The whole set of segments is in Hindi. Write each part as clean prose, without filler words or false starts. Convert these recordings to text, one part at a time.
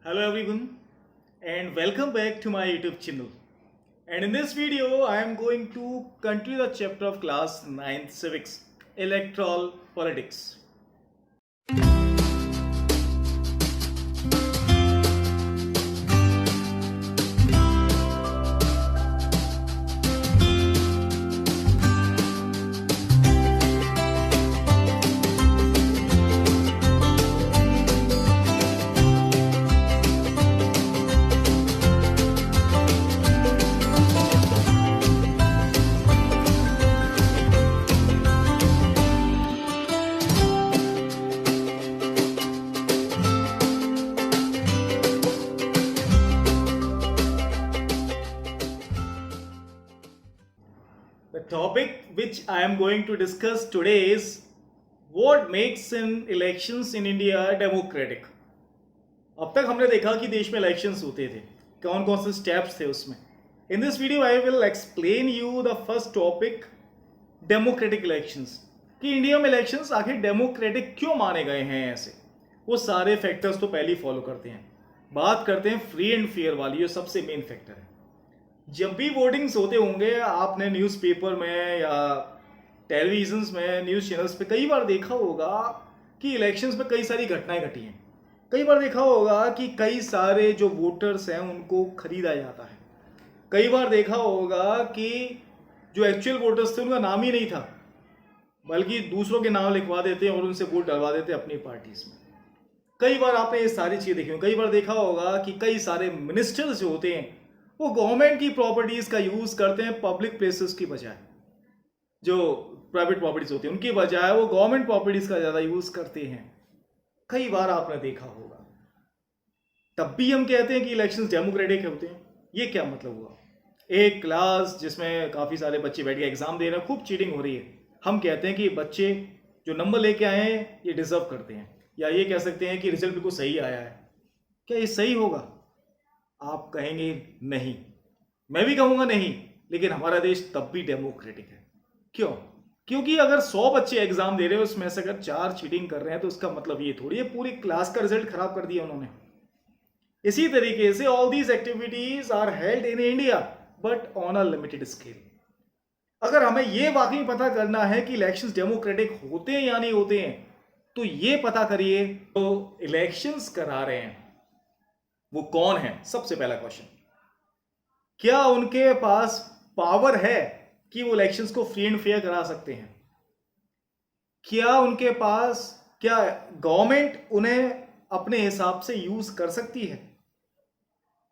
Hello everyone and welcome back to my YouTube channel. And in this video I am going to continue the chapter of class 9th civics, electoral politics. The topic which I am going to discuss today is what makes an elections in India democratic. अब तक हमने देखा कि देश में इलेक्शंस होते थे, कौन कौन से स्टेप्स थे उसमें. In this video I will explain you the first topic, democratic elections. कि इंडिया में इलेक्शंस आखिर डेमोक्रेटिक क्यों माने गए हैं ऐसे. वो सारे फैक्टर्स तो पहले ही फॉलो करते हैं. बात करते हैं फ्री एंड फेयर वाली, जो सबसे मेन फैक्टर है. जब भी वोटिंग्स होते होंगे आपने न्यूज़पेपर में या टेलीविजन्स में, न्यूज़ चैनल्स पे कई बार देखा होगा कि इलेक्शंस में कई सारी घटनाएं घटी हैं. कई बार देखा होगा कि कई सारे जो वोटर्स हैं उनको खरीदा जाता है. कई बार देखा होगा कि जो एक्चुअल वोटर्स थे उनका नाम ही नहीं था, बल्कि दूसरों के नाम लिखवा देते हैं और उनसे वोट डलवा देते हैं अपनी पार्टीज में. कई बार आपने ये सारी चीज़ें देखी. कई बार देखा होगा कि कई सारे मिनिस्टर्स जो होते हैं वो गवर्नमेंट की प्रॉपर्टीज़ का यूज़ करते हैं पब्लिक प्लेसेस की बजाय. जो प्राइवेट प्रॉपर्टीज़ होती हैं उनकी बजाय वो गवर्नमेंट प्रॉपर्टीज़ का ज़्यादा यूज़ करते हैं. कई बार आपने देखा होगा. तब भी हम कहते हैं कि इलेक्शंस डेमोक्रेटिक होते हैं. ये क्या मतलब हुआ? एक क्लास जिसमें काफ़ी सारे बच्चे बैठ के एग्जाम दे रहे हैं, खूब चीटिंग हो रही है. हम कहते हैं कि बच्चे जो नंबर लेके आए हैं ये डिजर्व करते हैं, या ये कह सकते हैं कि रिजल्ट बिल्कुल सही आया है. क्या ये सही होगा? आप कहेंगे नहीं, मैं भी कहूंगा नहीं, लेकिन हमारा देश तब भी डेमोक्रेटिक है. क्यों? क्योंकि अगर 100 बच्चे एग्जाम दे रहे हैं उसमें से अगर 4 चीटिंग कर रहे हैं तो उसका मतलब ये थोड़ी है पूरी क्लास का रिजल्ट खराब कर दिया उन्होंने. इसी तरीके से all these activities are held in India but on a limited scale. अगर हमें ये वाकई पता करना है कि इलेक्शंस डेमोक्रेटिक होते हैं या नहीं होते हैं, तो ये पता करिए तो इलेक्शंस करा रहे हैं वो कौन है. सबसे पहला क्वेश्चन, क्या उनके पास पावर है कि वो इलेक्शंस को फ्री एंड फेयर करा सकते हैं? क्या उनके पास, क्या गवर्नमेंट उन्हें अपने हिसाब से यूज कर सकती है?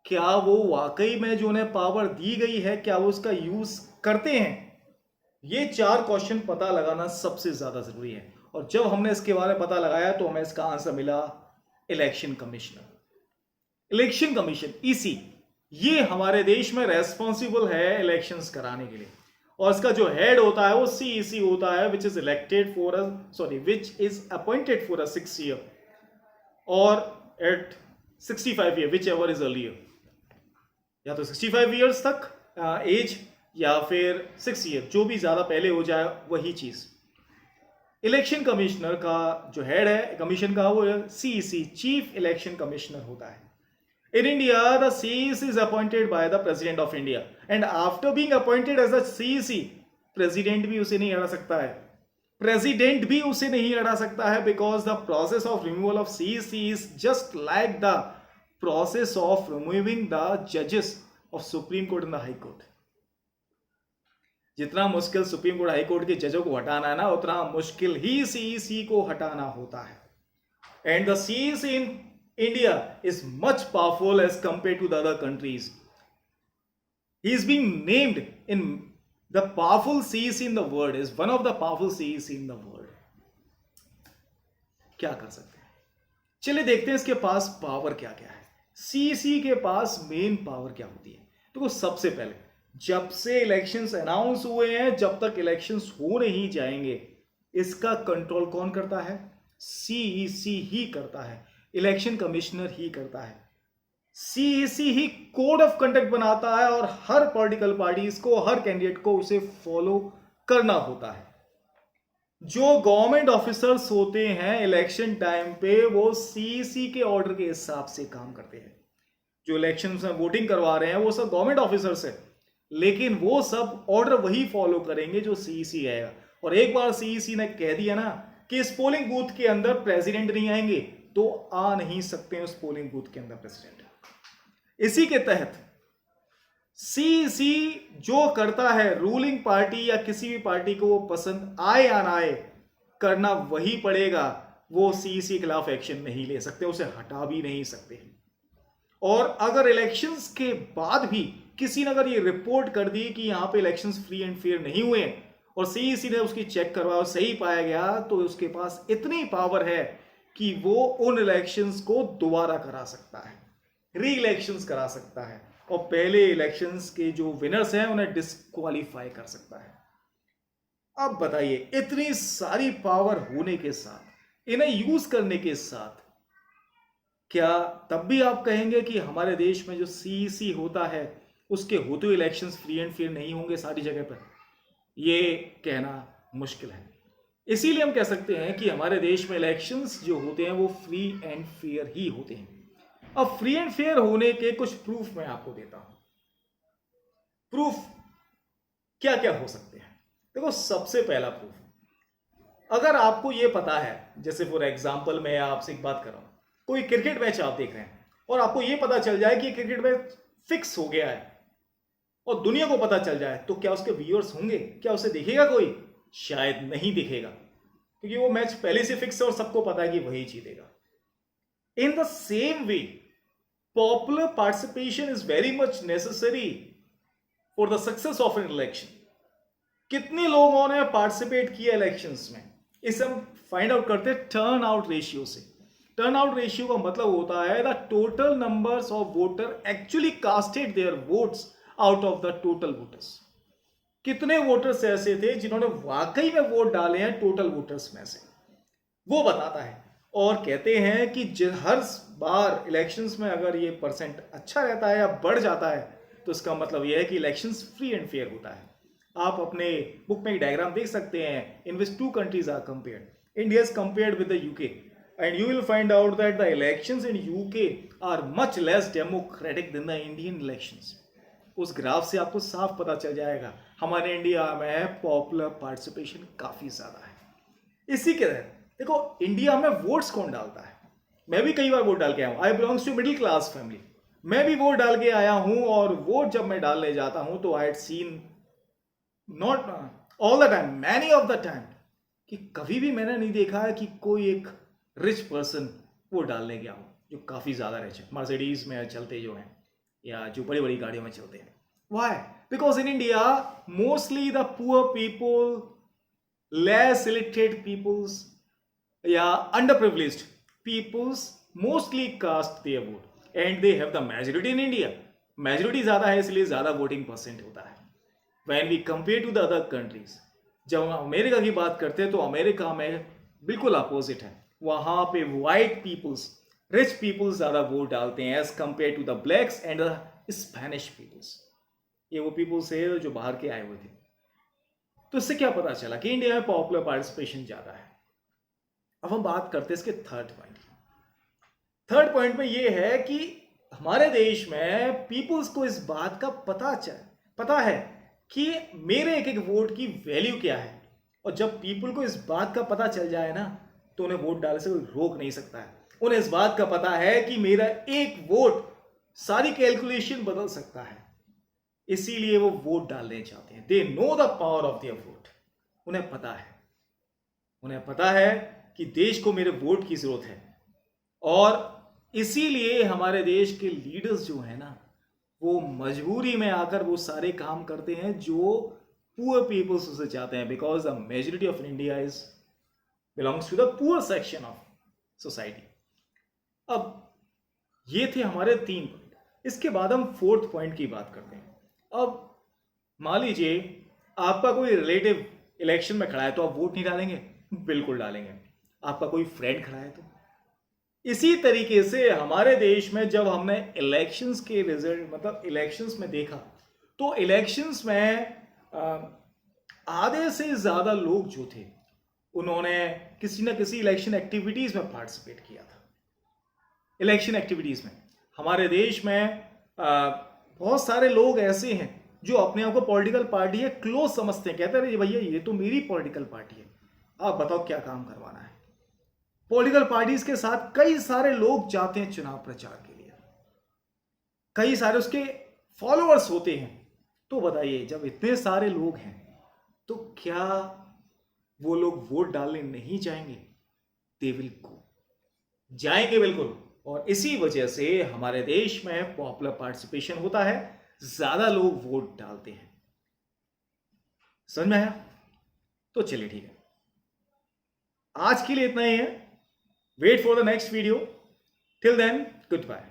क्या वो वाकई में जो उन्हें पावर दी गई है क्या वो उसका यूज करते हैं? ये 4 क्वेश्चन पता लगाना सबसे ज्यादा जरूरी है. और जब हमने इसके बारे में पता लगाया तो हमें इसका आंसर मिला election commissioner. Election commission EC, ये हमारे देश में रेस्पॉन्सिबल है इलेक्शंस कराने के लिए. और इसका जो हेड होता है वो सीईसी होता है, which is appointed for a 6 year और at 65 year, whichever is earlier. या तो 65 ईयर्स तक एज या फिर 6 ईयर, जो भी ज्यादा पहले हो जाए वही चीज. इलेक्शन कमिश्नर का जो हेड है कमीशन का वो सीईसी, चीफ इलेक्शन कमिश्नर होता है. In India, the CEC is appointed by the President of India, and after being appointed as the CEC, President भी उसे नहीं हटा सकता है. President भी उसे नहीं हटा सकता है because the process of removal of CEC is just like the process of removing the judges of Supreme Court and the High Court. जितना मुश्किल सुप्रीम कोर्ट हाई कोर्ट के जजों को हटाना है ना, उतना मुश्किल ही CEC को हटाना होता है. And the CEC in India is much powerful as compared to the other countries. He is being named in the powerful CEC in the world, is one of the powerful CEC in the world. क्या कर सकते हैं? चलिए देखते हैं इसके पास पावर क्या क्या है. CEC के पास मेन पावर क्या होती है? तो सबसे पहले जब से इलेक्शंस अनाउंस हुए हैं, जब तक इलेक्शंस हो नहीं जाएंगे, इसका कंट्रोल कौन करता है? CEC ही करता है, इलेक्शन कमिश्नर ही करता है. CEC he code of conduct बनाता है और हर पॉलिटिकल पार्टीज को, हर कैंडिडेट को उसे फॉलो करना होता है. जो गवर्नमेंट ऑफिसर्स होते हैं इलेक्शन टाइम पे वो सीईसी के ऑर्डर के हिसाब से काम करते हैं। जो इलेक्शन में वोटिंग करवा रहे हैं वो सब गवर्नमेंट ऑफिसर्स है, लेकिन वो सब ऑर्डर वही फॉलो करेंगे जो सीईसी आएगा। और एक बार सीईसी ने कह दिया ना कि इस पोलिंग बूथ के अंदर प्रेसिडेंट नहीं आएंगे, तो आ नहीं सकते उस पोलिंग बूथ के अंदर प्रेसिडेंट। इसी के तहत सीईसी जो करता है, रूलिंग पार्टी या किसी भी पार्टी को वो पसंद आए या ना आए, करना वही पड़ेगा। वो सीईसी के खिलाफ एक्शन नहीं ले सकते, उसे हटा भी नहीं सकते। और अगर इलेक्शंस के बाद भी किसी ने अगर ये रिपोर्ट कर दी कि यहां पे इलेक्शंस फ्री एंड फेयर नहीं हुए और सीईसी ने उसकी चेक करवाया और सही पाया गया, तो उसके पास इतनी पावर है कि वो उन इलेक्शंस को दोबारा करा सकता है, री इलेक्शंस करा सकता है, और पहले इलेक्शंस के जो विनर्स हैं उन्हें डिस्क्वालीफाई कर सकता है। अब बताइए, इतनी सारी पावर होने के साथ, इन्हें यूज करने के साथ, क्या तब भी आप कहेंगे कि हमारे देश में जो सीईसी होता है उसके होते हुए इलेक्शंस फ्री एंड फेयर नहीं होंगे सारी जगह पर? ये कहना मुश्किल है। इसीलिए हम कह सकते हैं कि हमारे देश में इलेक्शंस जो होते हैं वो फ्री एंड फेयर ही होते हैं। अब फ्री एंड फेयर होने के कुछ प्रूफ मैं आपको देता हूं। प्रूफ क्या क्या हो सकते हैं? देखो, सबसे पहला प्रूफ, अगर आपको यह पता है, जैसे फॉर एग्जांपल मैं आपसे एक बात कर रहा हूं, कोई क्रिकेट मैच आप देख रहे हैं और आपको यह पता चल जाए कि क्रिकेट मैच फिक्स हो गया है और दुनिया को पता चल जाए, तो क्या उसके व्यूअर्स होंगे? क्या उसे दिखेगा कोई? शायद नहीं दिखेगा, क्योंकि वो मैच पहले से फिक्स है और सबको पता है कि वही जीतेगा। In the same way, popular participation is very much necessary for the success of an election. कितने लोगों ने पार्टिसिपेट किया इलेक्शंस में, इसे हम फाइंड आउट करते हैं टर्न आउट रेशियो से। टर्न आउट रेशियो का मतलब होता है the total numbers of voter actually casted there votes out of the total voters. कितने वोटर्स ऐसे थे जिन्होंने वाकई में वोट डाले हैं टोटल वोटर्स में से, वो बताता है। और कहते हैं कि हर बार इलेक्शंस में अगर ये परसेंट अच्छा रहता है या बढ़ जाता है, तो इसका मतलब यह है कि इलेक्शंस फ्री एंड फेयर होता है। आप अपने बुक में एक डायग्राम देख सकते हैं in which two countries are compared. India is compared with the UK, and you will find out that the elections in UK are much less democratic than the Indian elections. उस ग्राफ से आपको साफ पता चल जाएगा हमारे इंडिया में पॉपुलर पार्टिसिपेशन काफी ज्यादा है। इसी के तहत देखो, इंडिया में वोट्स कौन डालता है? मैं भी कई बार वोट डाल के आया हूं। I belongs to middle class family, मैं भी वोट डाल के आया हूं। और वोट जब मैं डालने जाता हूं तो I had seen, not all the time, many of the time, कि कभी भी मैंने नहीं देखा है कि कोई एक रिच पर्सन वोट डालने गया हो, जो काफी ज्यादा रिच है, मर्सिडीज में चलते जो हैं या जो बड़ी बड़ी गाड़ियों में चलते हैं। Why? Because in India mostly the poor people, less illiterate peoples या underprivileged peoples mostly cast their vote and they have the majority in India. Majority ज़्यादा है इसलिए ज़्यादा वोटिंग परसेंट होता है। When we compare to the other countries, जब हम अमेरिका की बात करते हैं तो अमेरिका में बिल्कुल अपोजिट है। वहाँ पे वाइट पीपल्स, रिच पीपल्स ज़्यादा वोट डालते हैं as compare to the blacks and the Spanish peoples. ये वो पीपल्स है जो बाहर के आए हुए थे। तो इससे क्या पता चला कि इंडिया में पॉपुलर पार्टिसिपेशन ज्यादा है। अब हम बात करते हैं इसके थर्ड पॉइंट। थर्ड पॉइंट में यह है कि हमारे देश में पीपल्स को इस बात का पता है कि मेरे एक एक वोट की वैल्यू क्या है। और जब पीपल को इस बात का पता चल जाए ना, तो उन्हें वोट डालने से कोई रोक नहीं सकता है। उन्हें इस बात का पता है कि मेरा एक वोट सारी कैलकुलेशन बदल सकता है, इसीलिए वो वोट डालने चाहते हैं। They know the power of their vote. उन्हें पता है कि देश को मेरे वोट की जरूरत है। और इसीलिए हमारे देश के लीडर्स जो है ना, वो मजबूरी में आकर वो सारे काम करते हैं जो पुअर पीपल्स उसे चाहते हैं, because the majority of India is belongs to the poor section of society. अब ये थे हमारे 3 पॉइंट। इसके बाद हम 4th पॉइंट की बात करते हैं। अब मान लीजिए आपका कोई रिलेटिव इलेक्शन में खड़ा है, तो आप वोट नहीं डालेंगे? बिल्कुल डालेंगे। आपका कोई फ्रेंड खड़ा है तो। इसी तरीके से हमारे देश में जब हमने इलेक्शंस के रिजल्ट, मतलब इलेक्शंस में देखा, तो इलेक्शंस में आधे से ज्यादा लोग जो थे उन्होंने किसी न किसी इलेक्शन एक्टिविटीज में पार्टिसिपेट किया था। इलेक्शन एक्टिविटीज में हमारे देश में बहुत सारे लोग ऐसे हैं जो अपने आप को पॉलिटिकल पार्टी है क्लोज समझते हैं, कहते हैं भैया ये तो मेरी पॉलिटिकल पार्टी है, आप बताओ क्या काम करवाना है। पॉलिटिकल पार्टीज के साथ कई सारे लोग जाते हैं चुनाव प्रचार के लिए, कई सारे उसके फॉलोअर्स होते हैं। तो बताइए जब इतने सारे लोग हैं तो क्या वो लोग वोट डालने नहीं जाएंगे? दे विल गो, जाएंगे बिल्कुल। और इसी वजह से हमारे देश में पॉपुलर पार्टिसिपेशन होता है, ज्यादा लोग वोट डालते हैं। समझ में आया? तो चलिए ठीक है, आज के लिए इतना ही है। Wait for the next video. Till then good bye.